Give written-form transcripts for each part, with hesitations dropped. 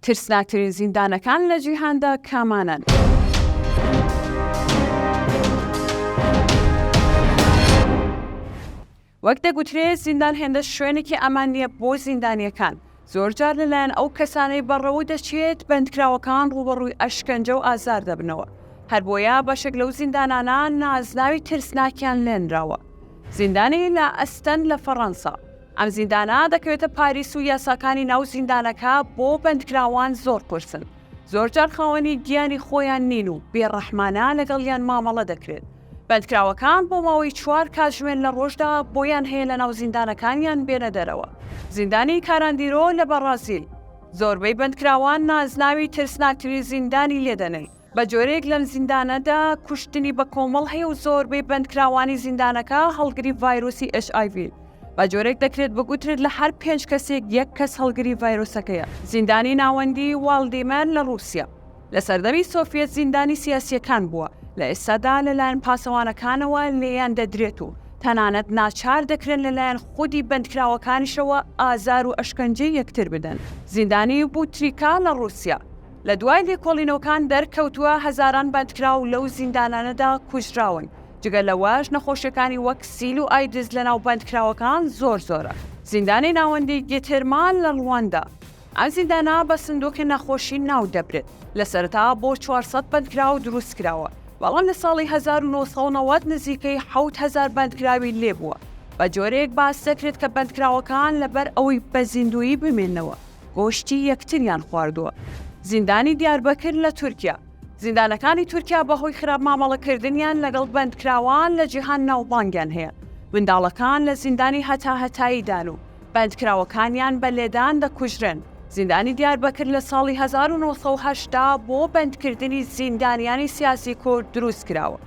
ترسناکترین زیندانەکان لە جیهاندا کامانن؟ وەک دەگوترێت زیندان هێندە شوێنێکی ئامان نییە بۆ زیندانیەکان. زۆرجار لەلایەن ئەو کەسانەی بەڕەوە دەچێت بەندکراوەکان ڕوبەڕووی ئەشکەنجە و ئازار دەبنەوە. هەر بۆیە بەشێک لەو زیندانانە نازناوی ترسناکیان لێنراوە. زیندانی لە ئەستەن لە فەڕەنسا. ئەم زیندانە دەکەوێتە پاریس و یاساکانی ناو زیندانەکە بۆ بەندکراوان زۆر قورسن. زۆرجار خاوەنی گیانی خۆیان نین و بێڕەحمانە لەگەڵیان مامەڵە دەکرێت. بەندکراوەکان بۆ ماوەی 4 کاتژمێر لە ڕۆژدا بۆیان هەیە لە ناو زیندانەکانیان بێنە دەرەوە. زیندانی کاراندیرۆ لە بەرازیل. زۆربەی بەندکراوان نازناوی ترسناکترین زیندانی لێدەنێن. بە جۆرێک لەم زیندانەدا کوشتنی بە کۆمەڵ هەیە و زۆربەی بەندکراوانی زیندانەکە هەڵگری ڤایرۆسی HIV. بە جۆرێک دەکرێت بگوترێت لە هەر 5 کەسێک 1 کەس هەڵگری ڤایرۆسەکەیە. زیندانی ناوەندی والدیمەر لە رووسیا. لە سەردەمی سۆڤیەت زیندانی سیاسیەکان بووە. لە ئێستادا لەلایەن پاسەوانەکانەوە لێیان دەدرێت و تەنانەت ناچار دەکرێن لەلایەن خودی بەندکراوەکانیشەوە ئازار و ئەشکەنجەی یەکتر بدەن. زیندانی بوتریکا لە رووسیا. لە دوای لێکۆڵینەوەکان دەرکەوتووە هەزاران بەندکراو لەو زیندانانەدا کوژراون. جگە لەوەش نەخۆشیەکانی وەک سیل و ئایدز لە ناو بەندکراوەکان زۆرە. زیندانی ناوەندی گێترمان لە ڕواندا. ئەم زیندانە بە سندوقی نەخۆشی ناو دەبرێت. لە سەرەتا بۆ 400 بەندکراو دروست کراوە. بەڵام لە ساڵی 1990 نزیکەی 7000 بەندکراوی لێبووە. بە جۆرێک باس دەکرێت کە بەندکراوەکان لەبەر ئەوەی بە زیندویی بمێنەوە گۆشتی یەکتریان خواردووە. زیندانی دیاربەکر لە تورکیا. زیندانەکانی تورکیا بەهۆی خراپ مامەڵەکردنیان لەگەڵ بەندکراوان لە جیهان ناوبانگیان هەیە. منداڵەکان لە زیندانی هەتاییدان و بەندکراوەکانیان بە لێدان دەکوژرن. زیندانی دیاربەکر لە ساڵی 1980 بۆ بەندکردنی زیندانیانی سیاسی کورد دروست کراوە.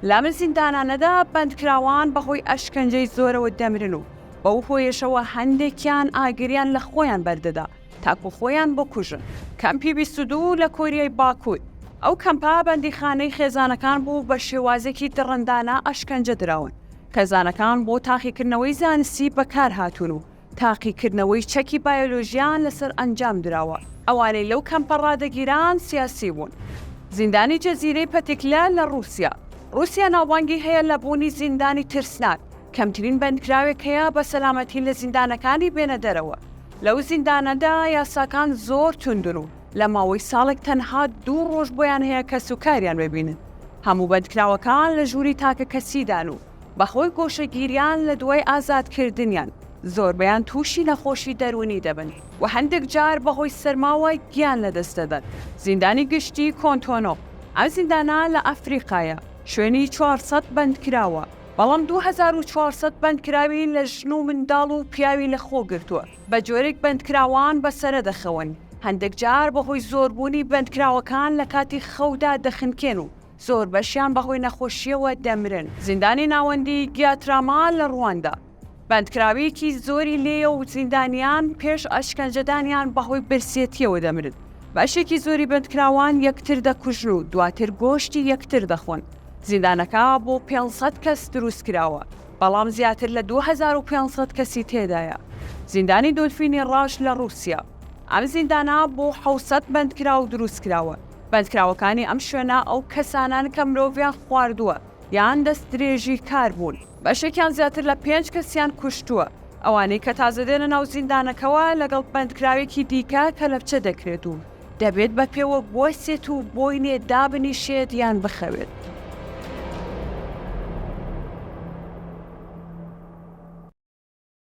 لەم زیندانانەدا بەندکراوان بەهۆی ئەشکەنجەی زۆرەوە دەمرن و بەو هۆیشەوە هەندێکیان ئاگریان لە خۆیان بەردەدا تاکو خۆیان بکوژن. کەمپی 22 لە کۆریای باکوور. ئەو کەمپا بەندیخانەی خێزانەکان بوو بە شێوازێکی دڕندانە ئەشکەنجە دراون. خێزانەکان بۆ تاقیکردنەوەی زانستی بەکار هاتوون و تاقیکردنەوەی چەکی بایۆلۆژیان لەسەر ئەنجام دراوە. ئەوانەی لەو کەمپە ڕادەگیران سیاسی بوون. زیندانی جەزیرەی پەتیکلا لە رووسیا. رووسیا ناوبانگی هەیە لە بوونی زیندانی ترسناک. کەمترین بەندکراوێک هەیە بە سەلامەتی لە زیندانەکانی بێنە دەرەوە. لەو زیندانەدا یاساکان زۆر توندن و لە ماوەی ساڵێک تەنها 2 ڕۆژ بۆیان هەیە کە سوکاریان ببینن. هەموو بەندکراوەکان لە ژووری تاکە کەسیدان و بەخۆی گۆشەگیریان لە دوای ئازادکردنیان زۆربەیان تووشی نەخۆشی دەرونی دەبن و هەندێک جار بەهۆی سەرماوە گیان لەدەست دەدەن. زیندانی گشتی کۆنتۆنۆ. ئەم زیندانە لە ئەفریقایە. شوێنی 400 بەندکراوە. بەڵام 2400 بەندکراوی لە ژن و منداڵ و پیاوی لە خۆ گرتووە. بە جۆرێک بەندکراوان بەسەرە دەخەون. هەندێک جار بەهۆی زۆربوونی بەندکراوەکان لە کاتی خەودا دەخنکێن و زۆر بەشیان بەهۆی نەخۆشیەوە دەمرن. زیندانی ناوەندی گیاتراما لە ڕواندا. بەندکراویەکی زۆری لێیە و زیندانیان پێش ئەشکەنجەدانیان بەهۆی برسێتیەوە دەمرن. بەشێکی زۆری بەندکراوان یەکتر دەکوژن و دواتر گۆشتی یەکتر دەخۆن. زیندانەکە بۆ 500 کەس دروست کراوە. بەڵام زیاتر لە 2500 کەسی تێدایە. زیندانی دۆلفینی ڕاش لە رووسیا. ئەم زیندانە بۆ 700 بەندکراو دروست کراوە. بەندکراوەکانی ئەم شوێنە ئەو کەسانان کە مرۆڤیان خواردووە یان دەست درێژی کار بوون. بەشێکیان زیاتر لە 5 کەسیان کوشتووە. ئەوانەی کە تازە دێنە ناو زیندانەکەوە لەگەڵ بەندکراوێکی دیکە کەلەپچە دەکرێت و دەبێت بە پێوە بۆسێت و بۆی نێ دابنیشێت یان بخەوێت.